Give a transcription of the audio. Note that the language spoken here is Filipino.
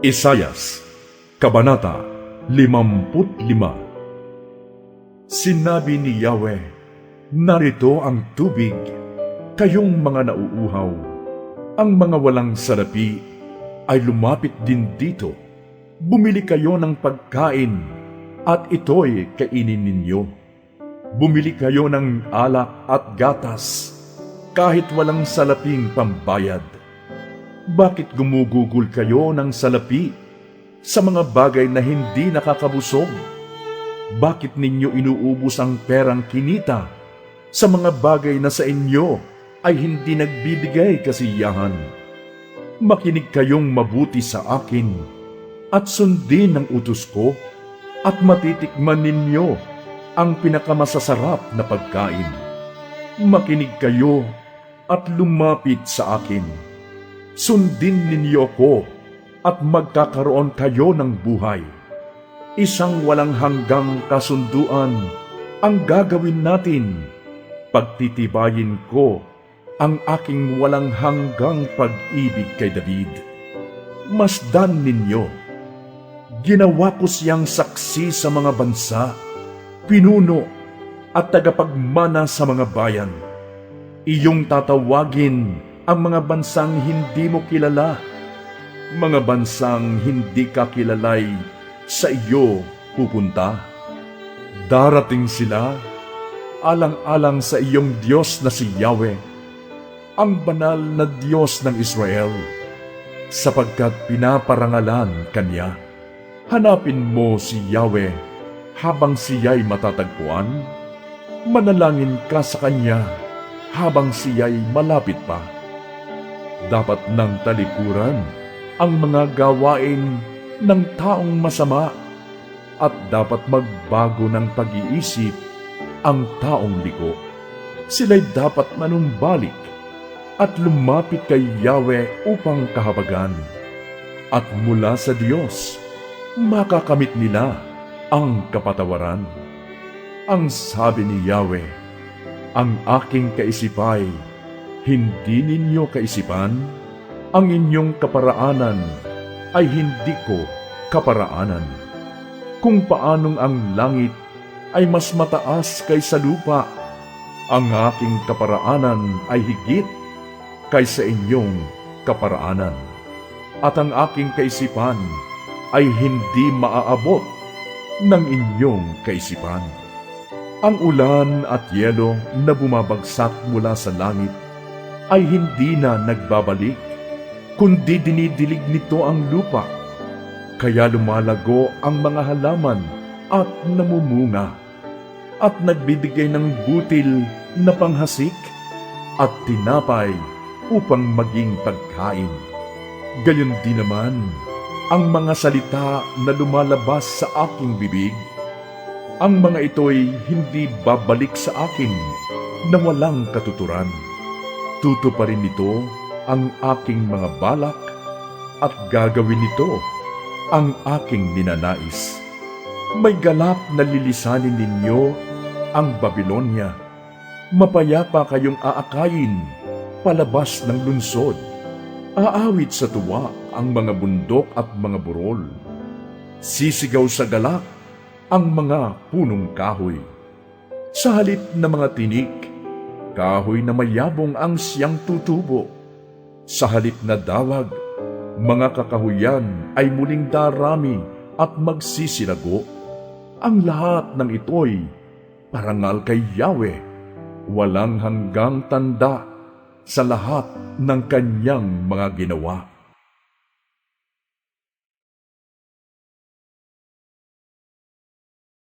Isayas, Kabanata 55. Sinabi ni Yahweh, narito ang tubig, kayong mga nauuhaw. Ang mga walang salapi ay lumapit din dito. Bumili kayo ng pagkain at ito'y kainin ninyo. Bumili kayo ng alak at gatas kahit walang salaping pambayad. Bakit gumugugol kayo ng salapi sa mga bagay na hindi nakakabusog? Bakit ninyo inuubos ang perang kinita sa mga bagay na sa inyo ay hindi nagbibigay kasiyahan? Makinig kayong mabuti sa akin at sundin ang utos ko at matitikman ninyo ang pinakamasasarap na pagkain. Makinig kayo at lumapit sa akin. Sundin ninyo ko at magkakaroon kayo ng buhay. Isang walang hanggang kasunduan ang gagawin natin. Pagtitibayin ko ang aking walang hanggang pag-ibig kay David. Masdan ninyo, ginawa ko siyang saksi sa mga bansa, pinuno at tagapagmana sa mga bayan. Iyong tatawagin ang mga bansang hindi mo kilala. Mga bansang hindi ka kilalay sa iyo pupunta. Darating sila alang-alang sa iyong Diyos na si Yahweh, ang banal na Diyos ng Israel, sapagkat pinaparangalan kanya. Hanapin mo si Yahweh habang siya'y matatagpuan. Manalangin ka sa kanya habang siya'y malapit pa. Dapat ng talikuran ang mga gawain ng taong masama at dapat magbago ng pag-iisip ang taong liko. Sila'y dapat manumbalik at lumapit kay Yahweh upang kahabagan. At mula sa Diyos, makakamit nila ang kapatawaran. Ang sabi ni Yahweh, ang aking kaisipay, hindi ninyo kaisipan, ang inyong kaparaanan ay hindi ko kaparaanan. Kung paanong ang langit ay mas mataas kaysa lupa, ang aking kaparaanan ay higit kaysa inyong kaparaanan. At ang aking kaisipan ay hindi maaabot ng inyong kaisipan. Ang ulan at yelo na bumabagsak mula sa langit ay hindi na nagbabalik, kundi dinidilig nito ang lupa. Kaya lumalago ang mga halaman at namumunga, at nagbibigay ng butil na panghasik at tinapay upang maging pagkain. Gayon din naman ang mga salita na lumalabas sa aking bibig. Ang mga ito'y hindi babalik sa akin na walang katuturan. Tutuparin nito ang aking mga balak at gagawin nito ang aking ninanais. May galak na lilisanin ninyo ang Babilonia. Mapayapa kayong aakayin palabas ng lungsod. Aawit sa tuwa ang mga bundok at mga burol. Sisigaw sa galak ang mga punong kahoy. Sa halip na mga tinik, kahoy na mayabong ang siyang tutubo. Sa halip na dawag, mga kakahuyan ay muling darami at magsisirago. Ang lahat ng ito'y parangal kay Yahweh, walang hanggang tanda sa lahat ng kanyang mga ginawa.